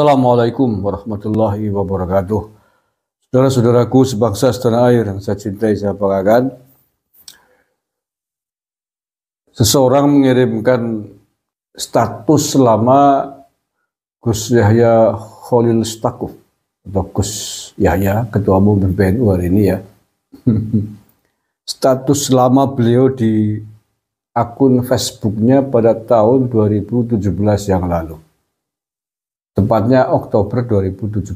Assalamualaikum warahmatullahi wabarakatuh. Saudara-saudaraku sebangsa setanah air yang saya cintai, saya banggakan. Seseorang mengirimkan status selama Gus Yahya Khalil Stakuf atau Gus Yahya, Ketua Umum PBNU hari ini ya. Status selama beliau di akun Facebooknya pada tahun 2017 yang lalu. Tepatnya Oktober 2017.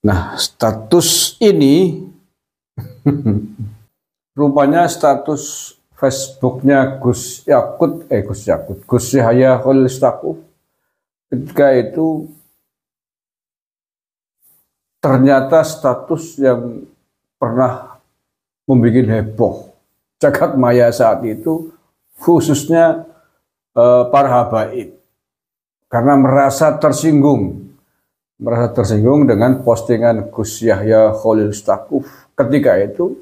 Nah, status ini rupanya status Facebooknya Gus Yahya Khalil Stakuf ketika itu ternyata status yang pernah membuat heboh jagat maya saat itu, khususnya para habaib, karena merasa tersinggung dengan postingan Gus Yahya Khalil Stakuf ketika itu,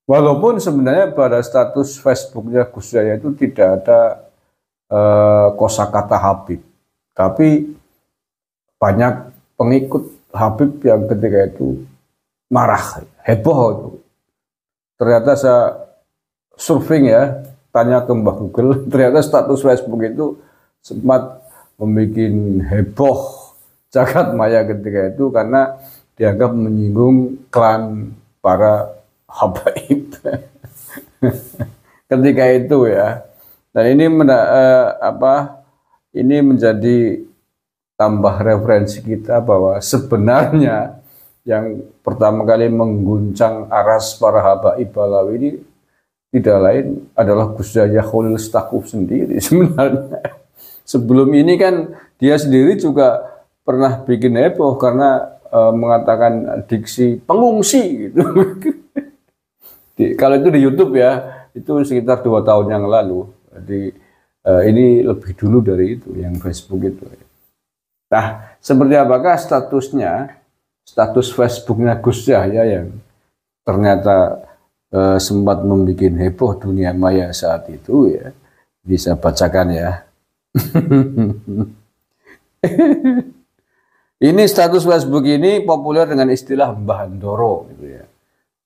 walaupun sebenarnya pada status Facebooknya Gus Yahya itu tidak ada kosakata Habib, tapi banyak pengikut Habib yang ketika itu marah, heboh itu. Ternyata saya surfing ya, tanya ke Mbah Google, ternyata status Facebook itu sempat membuat heboh jagat maya ketika itu karena dianggap menyinggung klan para habaib ketika itu ya. Dan ini ini menjadi tambah referensi kita bahwa sebenarnya yang pertama kali mengguncang aras para habaib Balawi ini tidak lain adalah Gus Yahya Khalil Stakuf sendiri sebenarnya. Sebelum ini kan dia sendiri juga pernah bikin heboh karena mengatakan diksi pengungsi gitu. Kalau itu di YouTube ya, itu sekitar 2 tahun yang lalu. Jadi ini lebih dulu dari itu yang Facebook itu. Nah, seperti apakah status Facebooknya Gus Yahya yang ternyata sempat membuat heboh dunia maya saat itu ya, bisa bacakan ya. Ini status Facebook ini populer dengan istilah Mbah Ndoro gitu ya.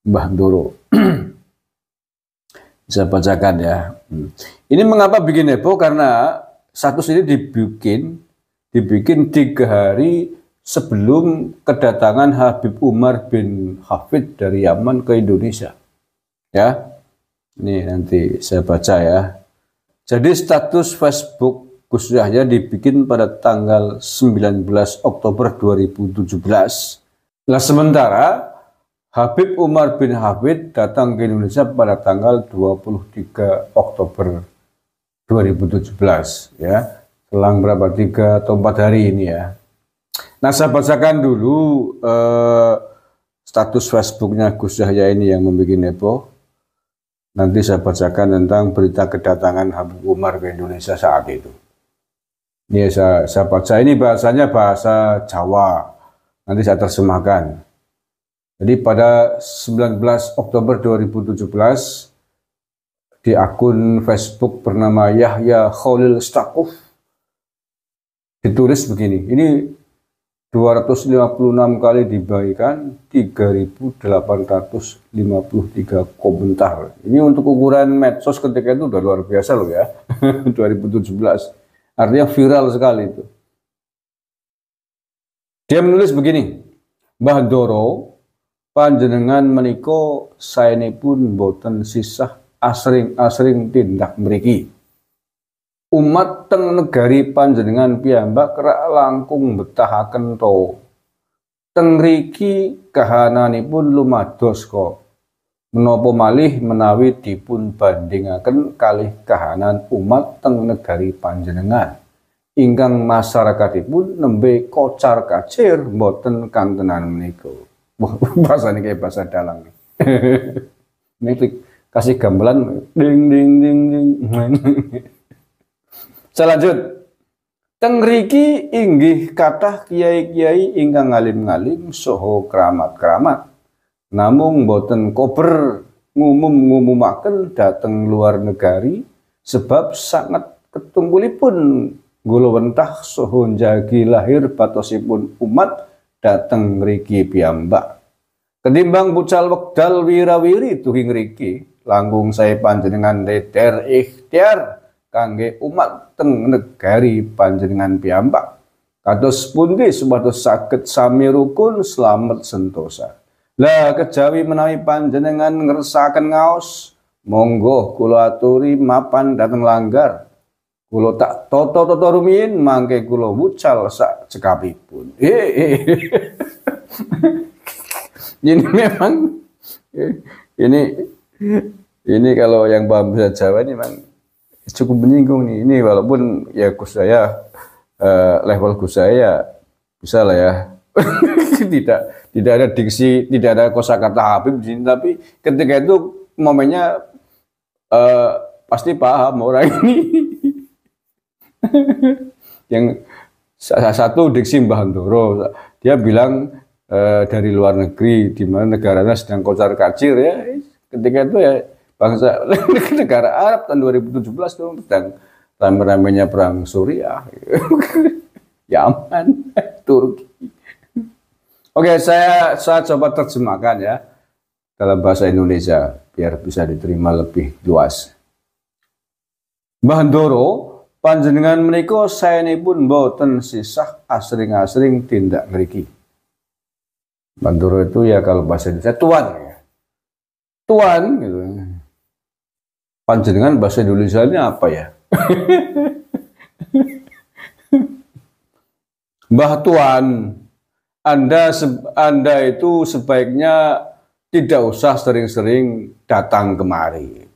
Mbah Ndoro. Bisa bacakan ya. Ini mengapa bikin heboh, karena status ini dibikin 3 hari sebelum kedatangan Habib Umar bin Hafid dari Yaman ke Indonesia. Ya. Ini nanti saya baca ya. Jadi status Facebook Gus Yahya dibikin pada tanggal 19 Oktober 2017. Nah, sementara Habib Umar bin Hafid datang ke Indonesia pada tanggal 23 Oktober 2017 ya. Selang berapa, 3 atau 4 hari ini ya. Nah, saya bacakan dulu status Facebooknya Gus Yahya ini yang membuat heboh. Nanti saya bacakan tentang berita kedatangan Habib Umar ke Indonesia saat itu. Ini saya baca, ini bahasanya bahasa Jawa. Nanti saya terjemahkan. Jadi pada 19 Oktober 2017 di akun Facebook bernama Yahya Khalil Stakuf ditulis begini. Ini 256 kali dibagikan, 3.853 komentar. Ini untuk ukuran medsos ketika itu udah luar biasa loh ya. 2017. Artinya viral sekali itu. Dia menulis begini. Mbah Ndoro, panjenengan meniko saenipun boten sisah asring-asring tindak mriki. Umat teng negari panjenengan piyambak kerak langkung betahaken to. Teng riki kahananipun lumados kok. Menapa malih menawi dipun bandingaken kalih kahanan umat teng negari panjenengan ingkang masyarakatipun nembe kocar kacir mboten kantenan menika. Bahasa ini kayak bahasa dalang. Ini kasih gamelan ding ding ding ding. Saya lanjut. Teng riki inggih kathah kiai-kiai ingkang ngalim-ngalim saha keramat-keramat. Namung boten kober ngumumaken dateng luar negari sebab sangat ketunggulipun Gula wentah soho njagi lahir batosipun umat dateng ngriki piyambak. Ketimbang bucal wekdal wirawiri tuhi ngriki, langkung saya panjenengan leder ikhtiar kangge umat teng negari panjenengan piyambak. Kados pundi supados saged sami rukun slamet sentosa. Lah kejawi menawi panjenengan ngersakaken ngaos, monggo kula aturi mapan dateng langgar. Kula tak toto-toto rumiyin mangke kula wucal sak cekapipun. Ini memang ini kalau yang paham bahasa Jawa ini memang cukup menyinggung nih. Ini walaupun ya Gus saya level Gus saya bisa lah ya. tidak ada diksi, tidak ada kosakata Habib di sini, tapi ketika itu momennya pasti paham orang ini. Yang satu diksi Mbah Ndoro, dia bilang dari luar negeri, di mana negaranya sedang kocar kacir ya. Ketika itu ya bangsa negara Arab tahun 2017 itu sedang rame-ramenya perang Suriah, Yaman, Turki. Oke, saya coba terjemahkan ya dalam bahasa Indonesia biar bisa diterima lebih luas. Mbah Ndoro, panjenengan menika saenipun mboten sisah asring-asring tindak ngriki. Mbah Ndoro itu ya kalau bahasa Indonesia tuan ya. Tuan gitu. Panjenengan bahasa Indonesianya apa ya? Mbah Tuan, Anda itu sebaiknya tidak usah sering-sering datang kemari.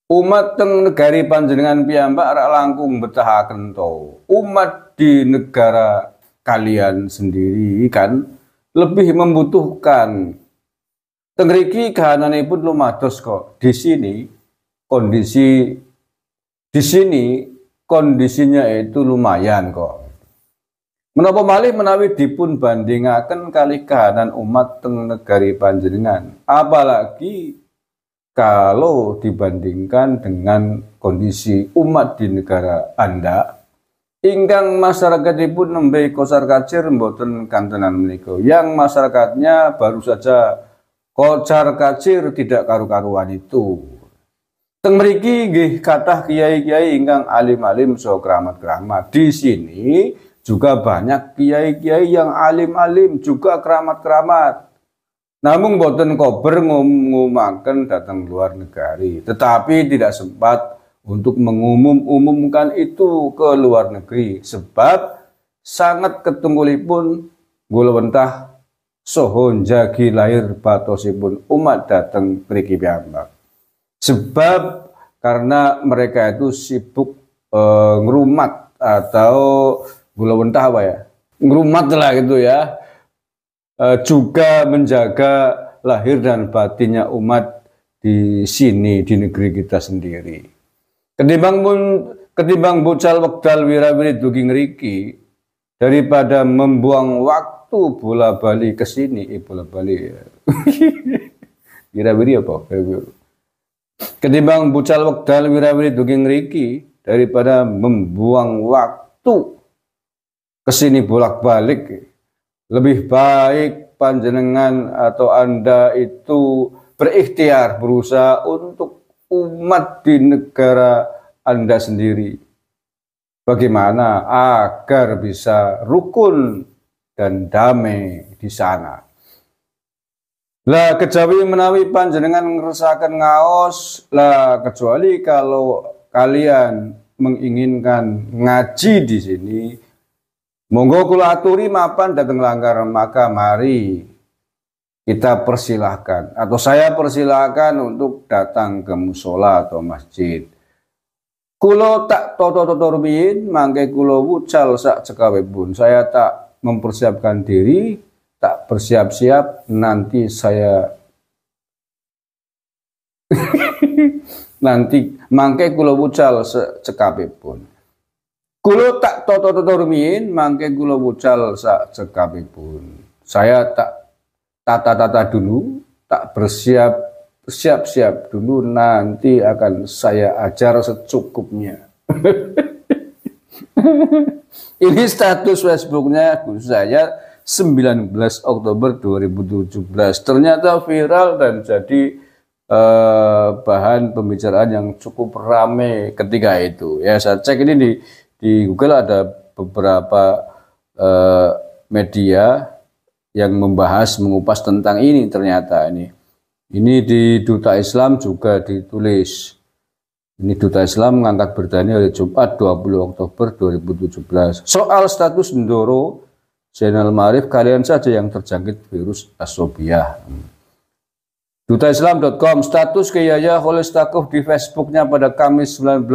Umat teng negari panjenengan piyambak rak langkung betahaken to. Umat di negara kalian sendiri kan lebih membutuhkan. Teng mriki kahananipun lumados kok. Di sini kondisinya itu lumayan kok. Menapa malih menawi dipun bandingaken kalih kahanan umat teng negari panjenengan, apalagi kalau dibandingkan dengan kondisi umat di negara Anda, ingkang masyarakatipun nembe kocar kacir mboten kantenan menika. Yang masyarakatnya baru saja kocar kacir tidak karu-karuan itu. Teng mriki nggih kathah kiai-kiai ingkang alim-alim saha keramat-keramat. Di sini juga banyak kiai-kiai yang alim-alim juga keramat-keramat. Namun boten kober ngumumaken datang luar negeri, tetapi tidak sempat untuk mengumumkan itu ke luar negeri sebab sangat ketunggulipun gula wentah soho njagi lahir batosipun umat datang mriki piyambak. Sebab karena mereka itu sibuk ngerumat atau gula wentah apa ya? Ngerumat lah gitu ya. Juga menjaga lahir dan batinnya umat di sini, di negeri kita sendiri. Ketimbang bucal wekdal wirawiri dugi ngriki, daripada membuang waktu bola-bali ke sini, bola-bali ya. Wirawiri apa? Ketimbang bucal wekdal wirawiri dugi ngriki, daripada membuang waktu ke sini bolak-balik, lebih baik panjenengan atau Anda itu berikhtiar berusaha untuk umat di negara Anda sendiri. Bagaimana agar bisa rukun dan damai di sana. Lah kejawi menawi panjenengan ngerasakan ngaos, lah kecuali kalau kalian menginginkan ngaji di sini, monggo kula aturi mapan dateng langgar, maka mari kita persilahkan atau saya persilahkan untuk datang ke musola atau masjid. Kulo tak toto-toto rumiyin mangke kulo wucal sak cekawipun. Saya tak mempersiapkan diri, tak bersiap-siap, nanti saya nanti mangke kulo wucal secekapipun. Kulo tak toto-toto rumiyin mangke kulo wucal sak cekapipun. Saya tak tata-tata dulu, tak bersiap-siap dulu, nanti akan saya ajar secukupnya. Ini status Facebooknya Gus Yahya 19 Oktober 2017. Ternyata viral dan jadi bahan pembicaraan yang cukup ramai ketika itu. Ya, saya cek ini di Google ada beberapa media yang membahas, mengupas tentang ini. Ternyata ini di Duta Islam juga ditulis. Ini Duta Islam mengangkat berita ini hari Jumat 20 Oktober 2017. Soal status Ndoro Zainal Ma'arif, kalian saja yang terjangkit virus asobiah. Dutaislam.com, status Kiai Yahya Kholilistakuf di Facebooknya pada Kamis 19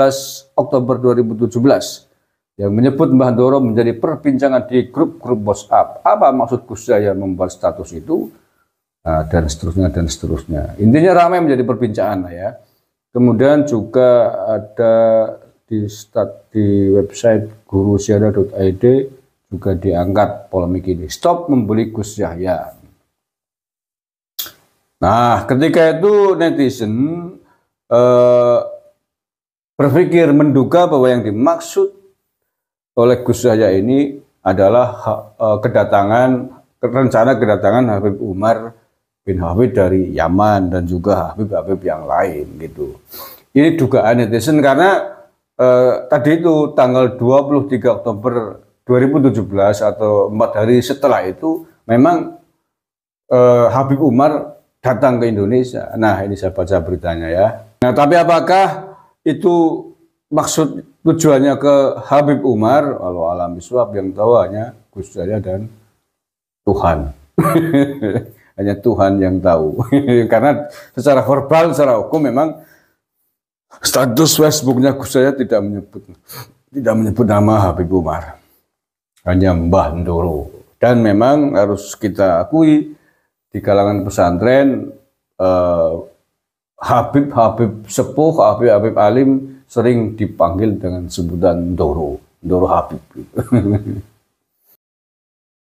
Oktober 2017 yang menyebut Mbah Ndoro menjadi perbincangan di grup-grup WhatsApp. Apa maksud Gus Yahya membuat status itu? Nah, dan seterusnya dan seterusnya. Intinya ramai menjadi perbincangan ya. Kemudian juga ada di website gurusyahada.id juga diangkat polemik ini. Stop membuli Gus Yahya. Nah, ketika itu netizen berpikir, menduga bahwa yang dimaksud oleh Gus Yahya ini adalah rencana kedatangan Habib Umar bin Hafid dari Yaman dan juga Habib-Habib yang lain gitu. Ini dugaan netizen karena tadi itu tanggal 23 Oktober 2017 atau 4 hari setelah itu memang Habib Umar datang ke Indonesia. Nah, ini saya baca beritanya ya. Nah, tapi apakah itu maksud tujuannya ke Habib Umar? Walau alam biswab, yang tahu hanya Gus Yahya dan Tuhan. Hanya Tuhan yang tahu. Karena secara verbal, secara hukum memang status Facebooknya Gus Yahya tidak menyebut nama Habib Umar. Hanya Mbah Ndoro. Dan memang harus kita akui di kalangan pesantren Habib-Habib sepuh, Habib-Habib alim sering dipanggil dengan sebutan Ndoro Habib.